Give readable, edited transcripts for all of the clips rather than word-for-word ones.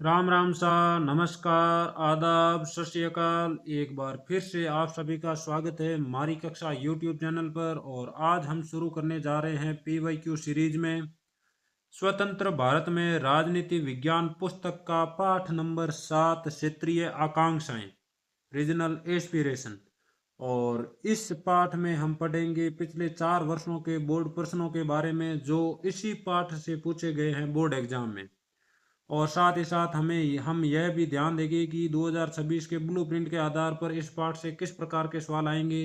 राम राम सा नमस्कार आदाब सत श्री अकाल। एक बार फिर से आप सभी का स्वागत है हमारी कक्षा यूट्यूब चैनल पर। और आज हम शुरू करने जा रहे हैं PYQ सीरीज में स्वतंत्र भारत में राजनीति विज्ञान पुस्तक का पाठ नंबर 7 क्षेत्रीय आकांक्षाएं, रीजनल एस्पिरेशन। और इस पाठ में हम पढ़ेंगे पिछले 4 वर्षों के बोर्ड प्रश्नों के बारे में जो इसी पाठ से पूछे गए हैं बोर्ड एग्जाम में। और साथ ही साथ हम यह भी ध्यान देंगे कि 2026 के ब्लूप्रिंट के आधार पर इस पाठ से किस प्रकार के सवाल आएंगे।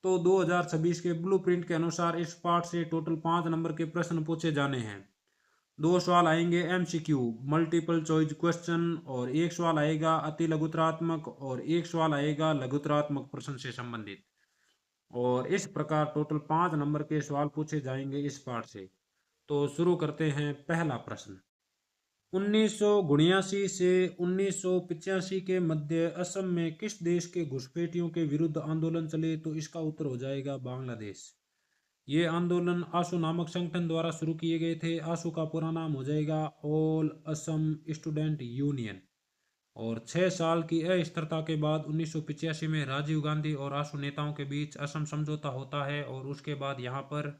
तो 2026 के ब्लूप्रिंट के अनुसार इस पाठ से टोटल 5 नंबर के प्रश्न पूछे जाने हैं। 2 सवाल आएंगे MCQ मल्टीपल चॉइस क्वेश्चन, और एक सवाल आएगा अति लघुतरात्मक, और एक सवाल आएगा लघुतरात्मक प्रश्न से संबंधित। और इस प्रकार टोटल 5 नंबर के सवाल पूछे जाएंगे इस पाठ से। तो शुरू करते हैं। पहला प्रश्न, 1979 से 1985 के मध्य असम में किस देश के घुसपैठियों के विरुद्ध आंदोलन चले? तो इसका उत्तर हो जाएगा बांग्लादेश। ये आंदोलन आशू नामक संगठन द्वारा शुरू किए गए थे। आशू का पूरा नाम हो जाएगा ऑल असम स्टूडेंट यूनियन। और 6 साल की अस्थिरता के बाद 1985 में राजीव गांधी और आशू नेताओं के बीच असम समझौता होता है, और उसके बाद यहाँ पर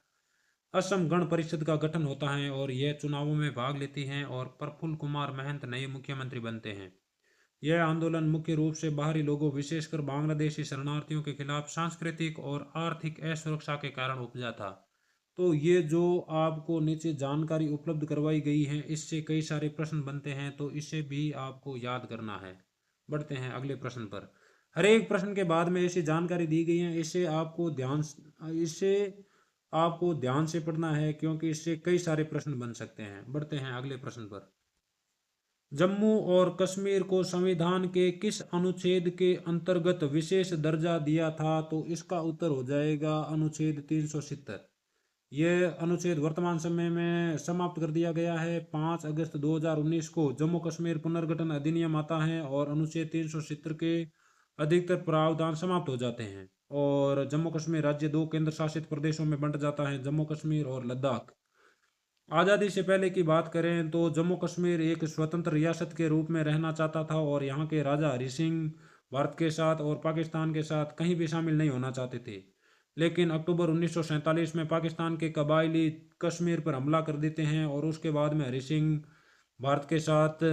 असम गण परिषद का गठन होता है और यह चुनावों में भाग लेती हैं, और प्रफुल्ल कुमार महंत नए मुख्यमंत्री बनते हैं। यह आंदोलन मुख्य रूप से बाहरी लोगों, विशेषकर बांग्लादेशी शरणार्थियों के खिलाफ सांस्कृतिक और आर्थिक असुरक्षा के कारण उपजा था। तो ये जो आपको नीचे जानकारी उपलब्ध करवाई गई है, इससे कई सारे प्रश्न बनते हैं, तो इसे भी आपको याद करना है। बढ़ते हैं अगले प्रश्न पर। हर एक प्रश्न के बाद में ऐसी जानकारी दी गई है, इसे आपको ध्यान से पढ़ना है, क्योंकि इससे कई सारे प्रश्न बन सकते हैं। बढ़ते हैं अगले प्रश्न पर। जम्मू और कश्मीर को संविधान के किस अनुच्छेद के अंतर्गत विशेष दर्जा दिया था? तो इसका उत्तर हो जाएगा अनुच्छेद 370। यह अनुच्छेद वर्तमान समय में समाप्त कर दिया गया है। 5 अगस्त 2019 को जम्मू कश्मीर पुनर्गठन अधिनियम आता है और अनुच्छेद 370 के अधिकतर प्रावधान समाप्त हो जाते हैं, और जम्मू कश्मीर राज्य 2 केंद्र शासित प्रदेशों में बंट जाता है, जम्मू कश्मीर और लद्दाख। आज़ादी से पहले की बात करें तो जम्मू कश्मीर एक स्वतंत्र रियासत के रूप में रहना चाहता था, और यहाँ के राजा हरि सिंह भारत के साथ और पाकिस्तान के साथ कहीं भी शामिल नहीं होना चाहते थे। लेकिन अक्टूबर 1947 में पाकिस्तान के कबायली कश्मीर पर हमला कर देते हैं, और उसके बाद में हरि सिंह भारत के साथ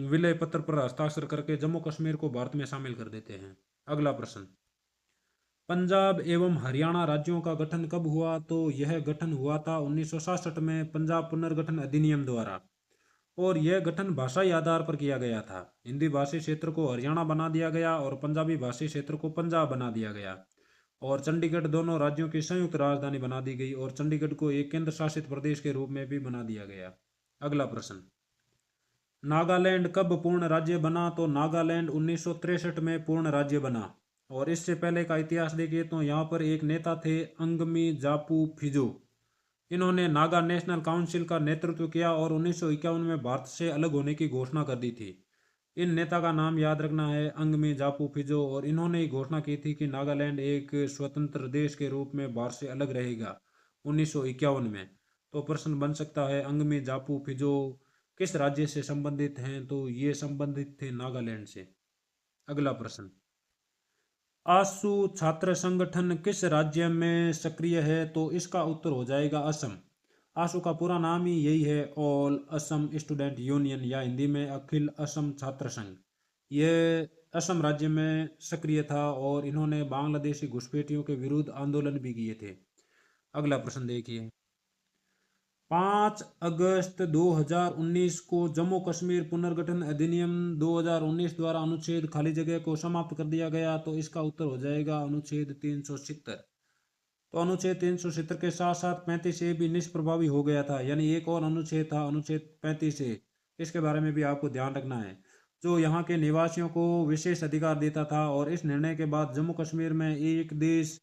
विलय पत्र पर हस्ताक्षर करके जम्मू कश्मीर को भारत में शामिल कर देते हैं। अगला प्रश्न, पंजाब एवं हरियाणा राज्यों का गठन कब हुआ? तो यह गठन हुआ था 1966 में पंजाब पुनर्गठन अधिनियम द्वारा, और यह गठन भाषाई आधार पर किया गया था। हिंदी भाषी क्षेत्र को हरियाणा बना दिया गया और पंजाबी भाषी क्षेत्र को पंजाब बना दिया गया, और चंडीगढ़ दोनों राज्यों की संयुक्त राजधानी बना दी गई, और चंडीगढ़ को एक केंद्र शासित प्रदेश के रूप में भी बना दिया गया। अगला प्रश्न, नागालैंड कब पूर्ण राज्य बना? तो नागालैंड 1963 में पूर्ण राज्य बना। और इससे पहले का इतिहास देखिए तो यहाँ पर एक नेता थे अंगमी जापू फिजो। इन्होंने नागा नेशनल काउंसिल का नेतृत्व किया और 1951 में भारत से अलग होने की घोषणा कर दी थी। इन नेता का नाम याद रखना है, अंगमी जापू फिजो, और इन्होंने ही घोषणा की थी कि नागालैंड एक स्वतंत्र देश के रूप में भारत से अलग रहेगा 1951 में। तो प्रश्न बन सकता है अंगमी जापू फिजो किस राज्य से संबंधित हैं? तो ये संबंधित थे नागालैंड से। अगला प्रश्न, आसू छात्र संगठन किस राज्य में सक्रिय है? तो इसका उत्तर हो जाएगा असम। आसू का पूरा नाम ही यही है, ऑल असम स्टूडेंट यूनियन, या हिंदी में अखिल असम छात्र संघ। यह असम राज्य में सक्रिय था, और इन्होंने बांग्लादेशी घुसपैठियों के विरुद्ध आंदोलन भी किए थे। अगला प्रश्न देखिए, 5 अगस्त 2019 को जम्मू कश्मीर पुनर्गठन अधिनियम 2019 द्वारा अनुच्छेद खाली जगह को समाप्त कर दिया गया। तो इसका उत्तर हो जाएगा अनुच्छेद 370। तो अनुच्छेद 370 के साथ साथ 35 ए भी निष्प्रभावी हो गया था, यानी एक और अनुच्छेद था अनुच्छेद 35 ए। इसके बारे में भी आपको ध्यान रखना है, जो यहाँ के निवासियों को विशेष अधिकार देता था। और इस निर्णय के बाद जम्मू कश्मीर में एक देश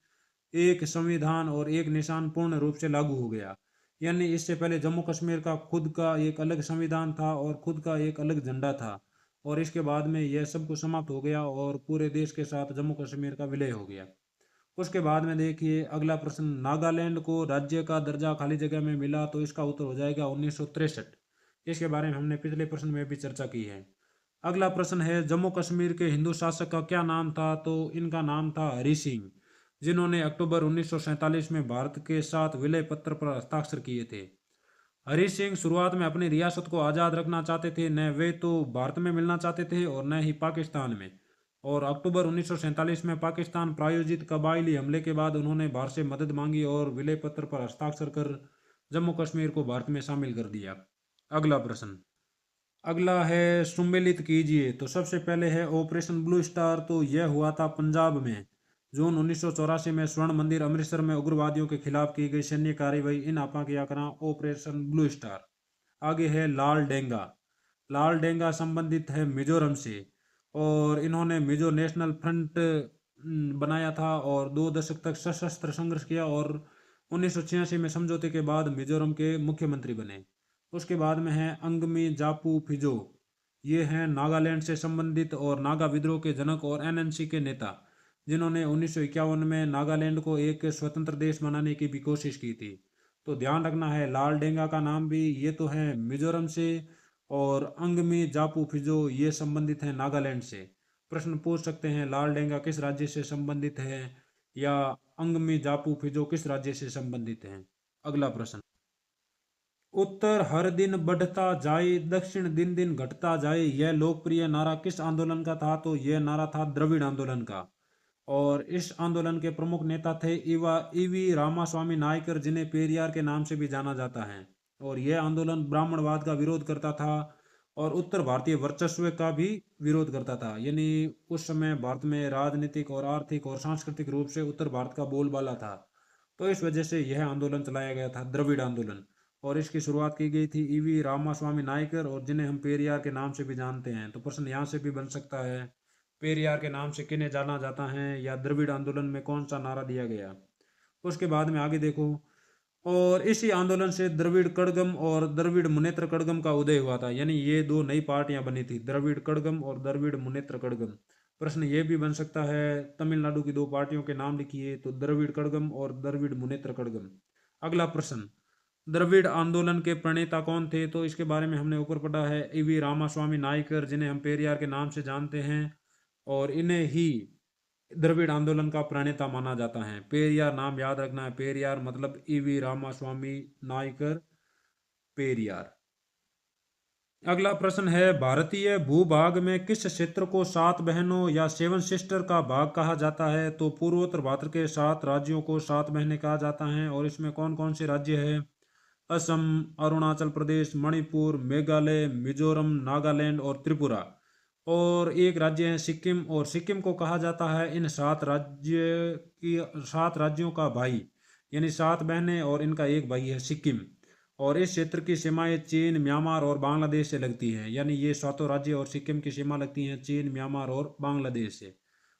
एक संविधान और एक निशान पूर्ण रूप से लागू हो गया। यानी इससे पहले जम्मू कश्मीर का खुद का एक अलग संविधान था और खुद का एक अलग झंडा था, और इसके बाद में यह सब कुछ समाप्त हो गया और पूरे देश के साथ जम्मू कश्मीर का विलय हो गया। उसके बाद में देखिए अगला प्रश्न, नागालैंड को राज्य का दर्जा खाली जगह में मिला? तो इसका उत्तर हो जाएगा 1963। इसके बारे में हमने पिछले प्रश्न में भी चर्चा की है। अगला प्रश्न है, जम्मू कश्मीर के हिंदू शासक का क्या नाम था? तो इनका नाम था हरि सिंह, जिन्होंने अक्टूबर 1947 में भारत के साथ विलय पत्र पर हस्ताक्षर किए थे। हरि सिंह शुरुआत में अपनी रियासत को आज़ाद रखना चाहते थे, न वे तो भारत में मिलना चाहते थे और न ही पाकिस्तान में। और अक्टूबर 1947 में पाकिस्तान प्रायोजित कबायली हमले के बाद उन्होंने भारत से मदद मांगी और विलय पत्र पर हस्ताक्षर कर जम्मू कश्मीर को भारत में शामिल कर दिया। अगला प्रश्न, अगला है सुमेलित कीजिए। तो सबसे पहले है ऑपरेशन ब्लू स्टार। तो यह हुआ था पंजाब में जून 1984 में स्वर्ण मंदिर अमृतसर में उग्रवादियों के खिलाफ की गई सैन्य कार्रवाई इन आपा किया करा ऑपरेशन ब्लू स्टार। आगे है लाल डेंगा। लाल डेंगा संबंधित है मिजोरम से और इन्होंने मिजो नेशनल फ्रंट बनाया था और 2 दशक तक सशस्त्र संघर्ष किया और 1986 में समझौते के बाद मिजोरम के मुख्यमंत्री बने। उसके बाद में है अंगमी जापू फिजो। ये हैं नागालैंड से संबंधित और नागा विद्रोह के जनक और एनएनसी के नेता, जिन्होंने 1951 में नागालैंड को एक स्वतंत्र देश बनाने की भी कोशिश की थी। तो ध्यान रखना है लाल डेंगा का नाम भी, ये तो है मिजोरम से, और अंगमी जापू फिजो ये संबंधित है नागालैंड से। प्रश्न पूछ सकते हैं लाल डेंगा किस राज्य से संबंधित है या अंगमी जापू फिजो किस राज्य से संबंधित है। अगला प्रश्न, उत्तर हर दिन बढ़ता जाए, दक्षिण दिन दिन घटता जाए, यह लोकप्रिय नारा किस आंदोलन का था? तो यह नारा था द्रविड़ आंदोलन का। और इस आंदोलन के प्रमुख नेता थे ईवी रामास्वामी नायकर, जिन्हें पेरियार के नाम से भी जाना जाता है। और यह आंदोलन ब्राह्मणवाद का विरोध करता था और उत्तर भारतीय वर्चस्व का भी विरोध करता था। यानी उस समय भारत में राजनीतिक और आर्थिक और सांस्कृतिक रूप से उत्तर भारत का बोलबाला था, तो इस वजह से यह आंदोलन चलाया गया था द्रविड़ आंदोलन। और इसकी शुरुआत की गई थी ईवी रामास्वामी नायकर, और जिन्हें हम पेरियार के नाम से भी जानते हैं। तो प्रश्न यहाँ से भी बन सकता है, पेरियार के नाम से किन्हें जाना जाता है या द्रविड़ आंदोलन में कौन सा नारा दिया गया। उसके बाद में आगे देखो, और इसी आंदोलन से द्रविड़ कड़गम और द्रविड़ मुनेत्र कड़गम का उदय हुआ था। यानी ये दो नई पार्टियां बनी थी, द्रविड़ कड़गम और द्रविड़ मुनेत्र कड़गम। प्रश्न ये भी बन सकता है, तमिलनाडु की दो पार्टियों के नाम लिखिए। तो द्रविड़ कड़गम और द्रविड़ मुनेत्र कड़गम। अगला प्रश्न, द्रविड़ आंदोलन के प्रणेता कौन थे? तो इसके बारे में हमने ऊपर पढ़ा है, ईवी रामास्वामी नायकर, जिन्हें हम पेरियार के नाम से जानते हैं, और इन्हें ही द्रविड़ आंदोलन का प्रणेता माना जाता है। पेरियार नाम याद रखना है, पेरियार मतलब ईवी रामास्वामी नायकर, पेरियार। अगला प्रश्न है, भारतीय भूभाग में किस क्षेत्र को सात बहनों या सेवन सिस्टर का भाग कहा जाता है? तो पूर्वोत्तर भारत के 7 राज्यों को सात बहनें कहा जाता है। और इसमें कौन कौन से राज्य है? असम, अरुणाचल प्रदेश, मणिपुर, मेघालय, मिजोरम, नागालैंड और त्रिपुरा। और एक राज्य है सिक्किम, और सिक्किम को कहा जाता है इन 7 राज्यों का भाई। यानी 7 बहनें और इनका एक भाई है सिक्किम। और इस क्षेत्र की सीमाएं चीन, म्यांमार और बांग्लादेश से लगती हैं। यानी ये 7 राज्य और सिक्किम की सीमा लगती हैं चीन, म्यांमार और बांग्लादेश से।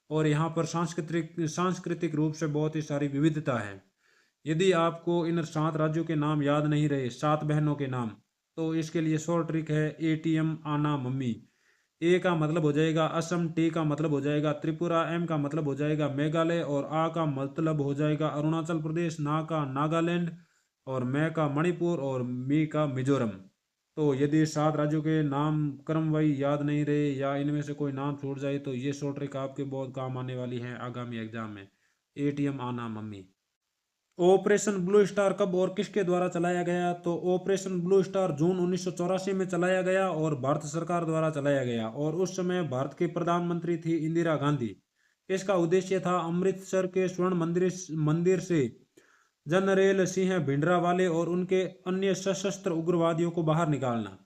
और यहाँ पर सांस्कृतिक रूप से बहुत ही सारी विविधता है। यदि आपको इन 7 राज्यों के नाम याद नहीं रहे, 7 बहनों के नाम, तो इसके लिए शॉर्ट ट्रिक है ATM आना मम्मी। ए का मतलब हो जाएगा असम, टी का मतलब हो जाएगा त्रिपुरा, एम का मतलब हो जाएगा मेघालय, और आ का मतलब हो जाएगा अरुणाचल प्रदेश, ना का नागालैंड, और मैं का मणिपुर, और मी का मिजोरम। तो यदि 7 राज्यों के नाम क्रमवाई याद नहीं रहे या इनमें से कोई नाम छूट जाए, तो ये शॉर्ट ट्रिक आपके बहुत काम आने वाली है आगामी एग्जाम में। ATM आना मम्मी। ऑपरेशन ब्लू स्टार कब और किसके द्वारा चलाया गया? तो ऑपरेशन ब्लू स्टार जून 1984 में चलाया गया और भारत सरकार द्वारा चलाया गया। और उस समय भारत की प्रधानमंत्री थी इंदिरा गांधी। इसका उद्देश्य था अमृतसर के स्वर्ण मंदिर से जनरैल सिंह भिंडरावाले और उनके अन्य सशस्त्र उग्रवादियों को बाहर निकालना।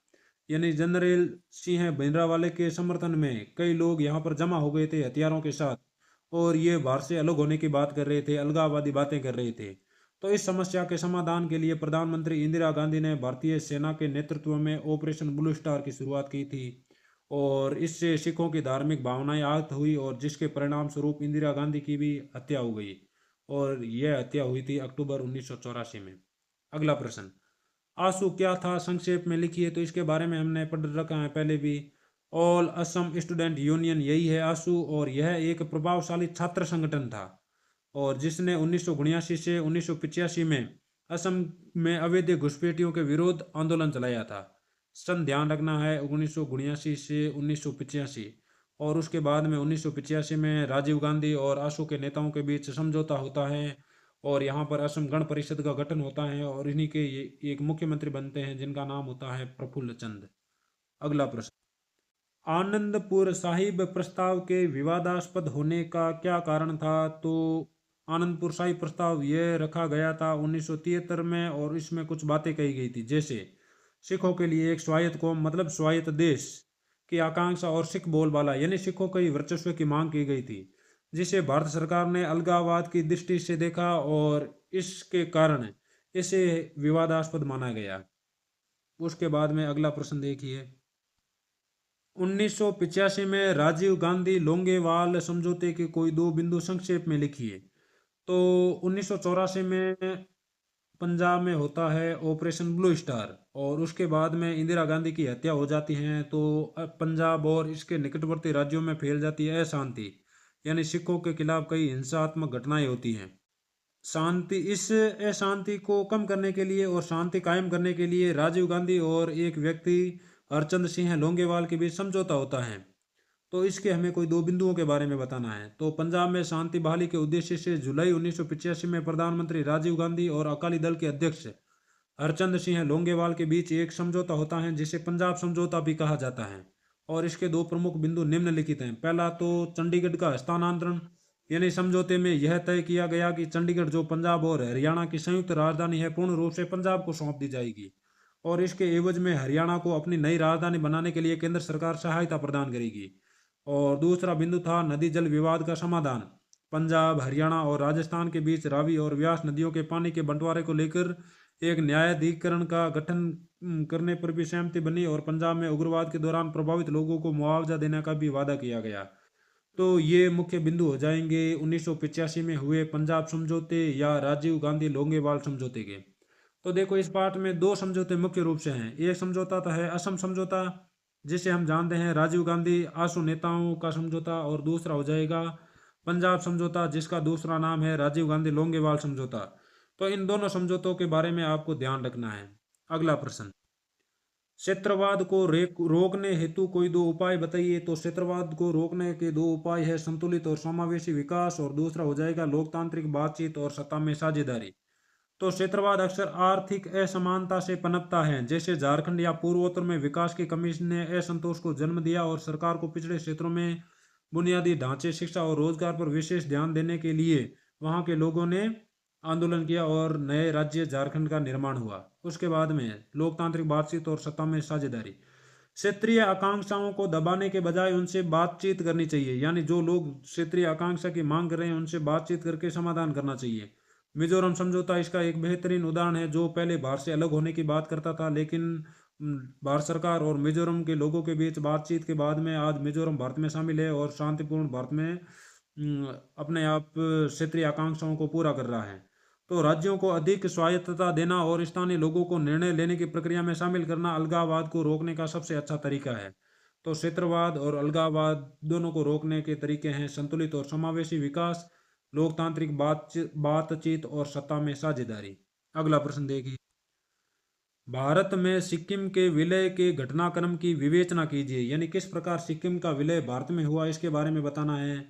यानी जनरल सिंह भिंडरावाले के समर्थन में कई लोग यहाँ पर जमा हो गए थे हथियारों के साथ, और ये भारत से अलग होने की बात कर रहे थे, अलगाववादी बातें कर रहे थे। तो इस समस्या के समाधान के लिए प्रधानमंत्री इंदिरा गांधी ने भारतीय सेना के नेतृत्व में ऑपरेशन ब्लू स्टार की शुरुआत की थी। और इससे सिखों की धार्मिक भावनाएं आहत हुई, और जिसके परिणाम स्वरूप इंदिरा गांधी की भी हत्या हो गई। और यह हत्या हुई थी अक्टूबर 1984 में। अगला प्रश्न, आंसू क्या था? संक्षेप में लिखिए। तो इसके बारे में हमने पढ़ रखा है पहले भी। ऑल असम स्टूडेंट यूनियन, यही है आंसू, और यह एक प्रभावशाली छात्र संगठन था, और जिसने 1979 से 1985 में असम में अवैध घुसपैठियों के विरोध आंदोलन चलाया था। सन ध्यान रखना है 1979 से 1985। और उसके बाद में 1985 में राजीव गांधी और आशू के नेताओं के बीच समझौता होता है और यहाँ पर असम गण परिषद का गठन होता है और इन्हीं के ये एक मुख्यमंत्री बनते हैं जिनका नाम होता है प्रफुल्ल चंद। अगला प्रश्न, आनंदपुर साहिब प्रस्ताव के विवादास्पद होने का क्या कारण था? तो आनंदपुर साहिब प्रस्ताव यह रखा गया था 1973 में और इसमें कुछ बातें कही गई थी, जैसे सिखों के लिए एक स्वायत्त कौम मतलब स्वायत्त देश की आकांक्षा और सिख बोलबाला यानी सिखों के वर्चस्व की मांग की गई थी, जिसे भारत सरकार ने अलगाववाद की दृष्टि से देखा और इसके कारण इसे विवादास्पद माना गया। उसके बाद में अगला प्रश्न देखिए, 1985 में राजीव गांधी लोंगेवाल समझौते के कोई दो बिंदु संक्षेप में लिखिए। तो 1984 में पंजाब में होता है ऑपरेशन ब्लू स्टार और उसके बाद में इंदिरा गांधी की हत्या हो जाती है, तो पंजाब और इसके निकटवर्ती राज्यों में फैल जाती है अशांति, यानी सिखों के खिलाफ कई हिंसात्मक घटनाएं होती हैं। इस अशांति को कम करने के लिए और शांति कायम करने के लिए राजीव गांधी और एक व्यक्ति हरचंद सिंह लोंगेवाल के बीच समझौता होता है। तो इसके हमें कोई दो बिंदुओं के बारे में बताना है। तो पंजाब में शांति बहाली के उद्देश्य से जुलाई 1985 में प्रधानमंत्री राजीव गांधी और अकाली दल के अध्यक्ष हरचंद सिंह लोंगेवाल के बीच एक समझौता होता है जिसे पंजाब समझौता भी कहा जाता है और इसके दो प्रमुख बिंदु निम्नलिखित हैं। पहला तो चंडीगढ़ का हस्तांतरण, यानी समझौते में यह तय किया गया कि चंडीगढ़ जो पंजाब और हरियाणा की संयुक्त राजधानी है पूर्ण रूप से पंजाब को सौंप दी जाएगी और इसके एवज में हरियाणा को अपनी नई राजधानी बनाने के लिए केंद्र सरकार सहायता प्रदान करेगी। और दूसरा बिंदु था नदी जल विवाद का समाधान। पंजाब, हरियाणा और राजस्थान के बीच रावी और व्यास नदियों के पानी के बंटवारे को लेकर एक न्यायाधिकरण का गठन करने पर भी सहमति बनी और पंजाब में उग्रवाद के दौरान प्रभावित लोगों को मुआवजा देने का भी वादा किया गया। तो ये मुख्य बिंदु हो जाएंगे 1985 में हुए पंजाब समझौते या राजीव गांधी लोंगेवाल समझौते के। तो देखो इस पार्ट में दो समझौते मुख्य रूप से हैं। एक समझौता तो है असम समझौता जिसे हम जानते हैं राजीव गांधी आशू नेताओं का समझौता और दूसरा हो जाएगा पंजाब समझौता जिसका दूसरा नाम है राजीव गांधी लोंगेवाल समझौता। तो इन दोनों समझौतों के बारे में आपको ध्यान रखना है। अगला प्रश्न, क्षेत्रवाद को रोकने हेतु कोई दो उपाय बताइए। तो क्षेत्रवाद को रोकने के दो उपाय है संतुलित और समावेशी विकास और दूसरा हो जाएगा लोकतांत्रिक बातचीत और सत्ता में साझेदारी। तो क्षेत्रवाद अक्सर आर्थिक असमानता से पनपता है, जैसे झारखंड या पूर्वोत्तर में विकास की कमी ने असंतोष को जन्म दिया और सरकार को पिछड़े क्षेत्रों में बुनियादी ढांचे, शिक्षा और रोजगार पर विशेष ध्यान देने के लिए वहां के लोगों ने आंदोलन किया और नए राज्य झारखंड का निर्माण हुआ। उसके बाद में लोकतांत्रिक बातचीत और सत्ता में साझेदारी, क्षेत्रीय आकांक्षाओं को दबाने के बजाय उनसे बातचीत करनी चाहिए, यानी जो लोग क्षेत्रीय आकांक्षा की मांग कर रहे हैं उनसे बातचीत करके समाधान करना चाहिए। मिजोरम समझौता इसका एक बेहतरीन उदाहरण है, जो पहले भारत से अलग होने की बात करता था लेकिन भारत सरकार और मिजोरम के लोगों के बीच बातचीत के बाद में आज मिजोरम भारत में शामिल है और शांतिपूर्ण भारत में अपने आप क्षेत्रीय आकांक्षाओं को पूरा कर रहा है। तो राज्यों को अधिक स्वायत्तता देना और स्थानीय लोगों को निर्णय लेने की प्रक्रिया में शामिल करना अलगाववाद को रोकने का सबसे अच्छा तरीका है। तो क्षेत्रवाद और अलगाववाद दोनों को रोकने के तरीके हैं संतुलित और समावेशी विकास, लोकतांत्रिक बातचीत और सत्ता में साझेदारी। अगला प्रश्न देखिए, भारत में सिक्किम के विलय के घटनाक्रम की विवेचना कीजिए, यानी किस प्रकार सिक्किम का विलय भारत में हुआ इसके बारे में बताना है।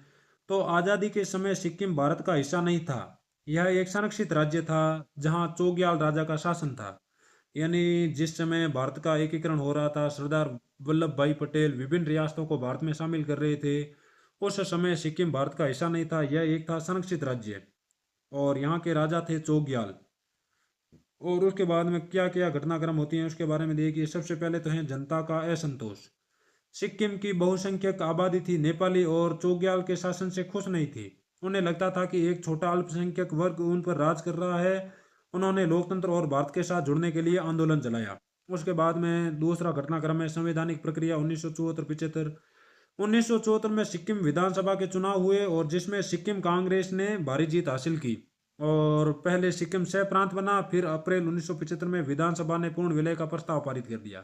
तो आज़ादी के समय सिक्किम भारत का हिस्सा नहीं था, यह एक संरक्षित राज्य था जहां चोग्याल राजा का शासन था। यानी जिस समय भारत का एकीकरण हो रहा था, सरदार वल्लभ भाई पटेल विभिन्न रियासतों को भारत में शामिल कर रहे थे, उस समय सिक्किम भारत का हिस्सा नहीं था, यह एक था संरक्षित राज्य और यहाँ के राजा थे चोग्याल। और उसके बाद में क्या क्या घटनाक्रम होती हैं उसके बारे में देखिए। सबसे पहले तो है जनता का असंतोष। सिक्किम की बहुसंख्यक आबादी थी नेपाली और चोग्याल के शासन से खुश नहीं थी। उन्हें लगता था कि एक छोटा अल्पसंख्यक वर्ग उन पर राज कर रहा है। उन्होंने लोकतंत्र और भारत के साथ जुड़ने के लिए आंदोलन चलाया। उसके बाद में दूसरा घटनाक्रम है संवैधानिक प्रक्रिया 1974-75। 1974 में सिक्किम विधानसभा के चुनाव हुए और जिसमें सिक्किम कांग्रेस ने भारी जीत हासिल की और पहले सिक्किम सह प्रांत बना। फिर अप्रैल 1975 में विधानसभा ने पूर्ण विलय का प्रस्ताव पारित कर दिया,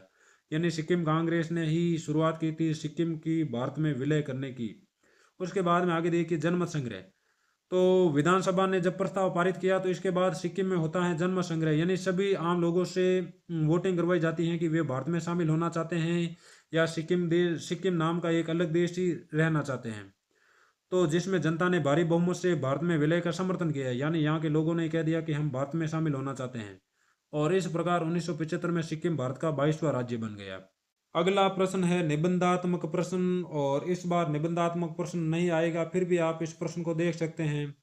यानी सिक्किम कांग्रेस ने ही शुरुआत की थी सिक्किम की भारत में विलय करने की। उसके बाद में आगे देखिए जनमत संग्रह। तो विधानसभा ने जब प्रस्ताव पारित किया तो इसके बाद सिक्किम में होता है जन्म संग्रह, यानी सभी आम लोगों से वोटिंग करवाई जाती है कि वे भारत में शामिल होना चाहते हैं या सिक्किम नाम का एक अलग देश ही रहना चाहते हैं। तो जिसमें जनता ने भारी बहुमत से भारत में विलय का समर्थन किया है, यानी यहाँ के लोगों ने कह दिया कि हम भारत में शामिल होना चाहते हैं। और इस प्रकार 1975 में सिक्किम भारत का 22वां राज्य बन गया। अगला प्रश्न है निबंधात्मक प्रश्न, और इस बार निबंधात्मक प्रश्न नहीं आएगा, फिर भी आप इस प्रश्न को देख सकते हैं।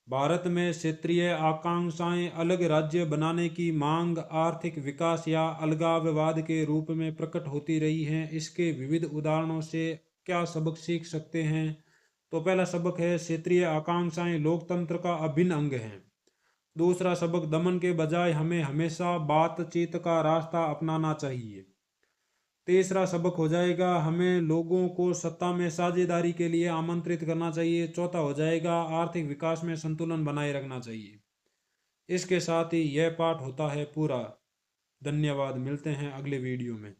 भारत में क्षेत्रीय आकांक्षाएं अलग राज्य बनाने की मांग आर्थिक विकास या अलगाववाद के रूप में प्रकट होती रही हैं। इसके विविध उदाहरणों से क्या सबक सीख सकते हैं? तो पहला सबक है क्षेत्रीय आकांक्षाएं लोकतंत्र का अभिन्न अंग हैं। दूसरा सबक दमन के बजाय हमें हमेशा बातचीत का रास्ता अपनाना चाहिए। तीसरा सबक हो जाएगा हमें लोगों को सत्ता में साझेदारी के लिए आमंत्रित करना चाहिए। चौथा हो जाएगा आर्थिक विकास में संतुलन बनाए रखना चाहिए। इसके साथ ही यह पाठ होता है पूरा। धन्यवाद, मिलते हैं अगले वीडियो में।